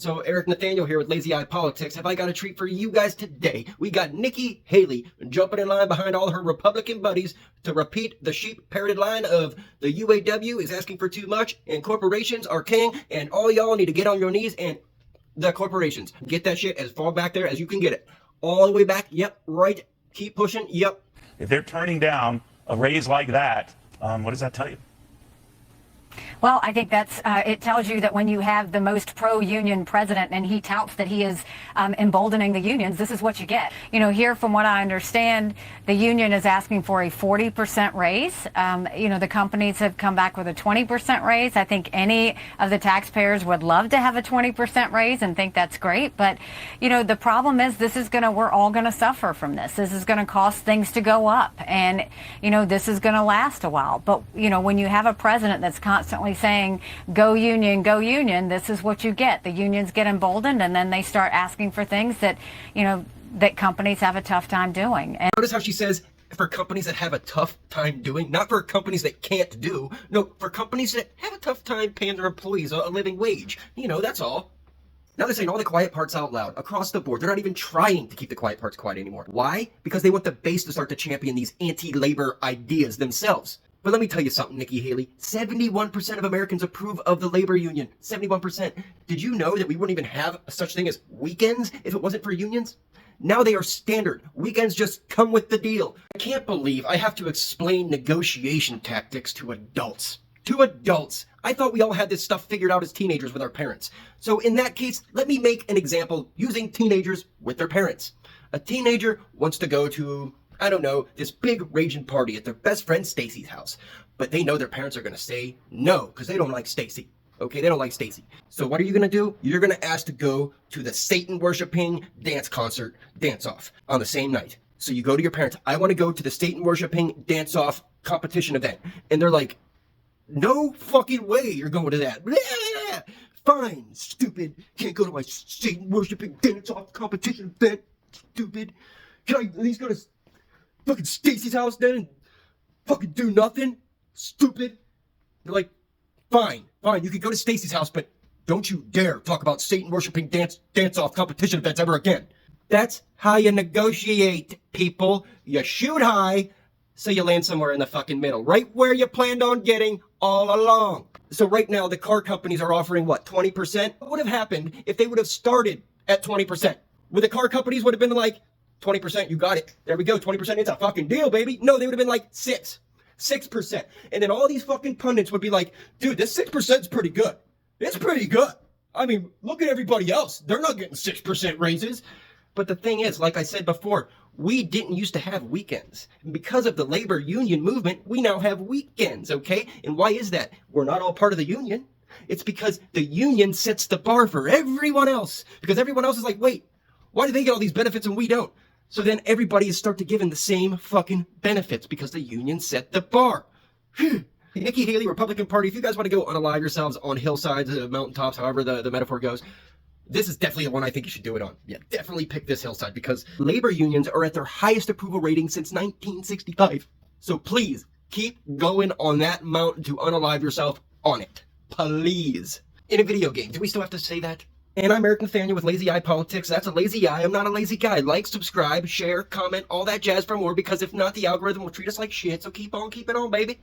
So Eric Nathaniel here with Lazy Eye Politics. Have I got a treat for you guys today? We got Nikki Haley jumping in line behind all her Republican buddies to repeat the sheep-parroted line of the UAW is asking for too much and corporations are king and all y'all need to get on your knees and the corporations. Get that shit as far back there as you can get it. All the way back. Yep. Right. Keep pushing. Yep. If they're turning down a raise like that, what does that tell you? Well, I think that's it tells you that when you have the most pro-union president and he touts that he is emboldening the unions, this is what you get. You know, here from what I understand, the union is asking for a 40% raise. You know, the companies have come back with a 20% raise. I think any of the taxpayers would love to have a 20% raise and think that's great. But, you know, the problem is we're all going to suffer from this. This is going to cause things to go up. And, you know, this is going to last a while. But, you know, when you have a president that's constantly saying, go union, this is what you get. The unions get emboldened and then they start asking for things that, you know, that companies have a tough time doing. And notice how she says for companies that have a tough time doing, not for companies that can't do, no, for companies that have a tough time paying their employees a living wage. You know, that's all. Now they're saying all the quiet parts out loud across the board. They're not even trying to keep the quiet parts quiet anymore. Why? Because they want the base to start to champion these anti-labor ideas themselves. But let me tell you something, Nikki Haley. 71% of Americans approve of the labor union. 71%. Did you know that we wouldn't even have such thing as weekends if it wasn't for unions? Now they are standard. Weekends just come with the deal. I can't believe I have to explain negotiation tactics to adults. To adults. I thought we all had this stuff figured out as teenagers with our parents. So in that case, let me make an example using teenagers with their parents. A teenager wants to go to, I don't know, this big raging party at their best friend Stacy's house. But they know their parents are going to say no because they don't like Stacy. Okay, they don't like Stacy. So what are you going to do? You're going to ask to go to the Satan worshiping dance concert dance off on the same night. So you go to your parents, I want to go to the Satan worshiping dance off competition event. And they're like, no fucking way you're going to that. Blah! Fine, stupid. Can't go to my Satan worshiping dance off competition event. Stupid. Can I at least go to fucking Stacy's house then and fucking do nothing? Stupid. They're like, fine, you can go to Stacy's house, but don't you dare talk about Satan worshiping dance-off competition events ever again. That's how you negotiate, people. You shoot high, so you land somewhere in the fucking middle, right where you planned on getting all along. So right now, the car companies are offering, what, 20%? What would have happened if they would have started at 20%? Would the car companies would have been like, 20%, you got it. There we go, 20%, it's a fucking deal, baby. No, they would have been like 6%. And then all these fucking pundits would be like, dude, this 6% is pretty good. It's pretty good. I mean, look at everybody else. They're not getting 6% raises. But the thing is, like I said before, we didn't used to have weekends. And because of the labor union movement, we now have weekends, okay? And why is that? We're not all part of the union. It's because the union sets the bar for everyone else. Because everyone else is like, wait, why do they get all these benefits and we don't? So then everybody is start to give in the same fucking benefits because the union set the bar. Nikki Haley, Republican Party, if you guys want to go unalive yourselves on hillsides, mountaintops, however the metaphor goes, this is definitely the one I think you should do it on. Yeah, definitely pick this hillside because labor unions are at their highest approval rating since 1965. So please keep going on that mountain to unalive yourself on it. Please. In a video game, do we still have to say that? And I'm Eric Nathaniel with Lazy Eye Politics. That's a lazy eye. I'm not a lazy guy. Like, subscribe, share, comment, all that jazz for more because if not, the algorithm will treat us like shit. So keep on keeping on, baby.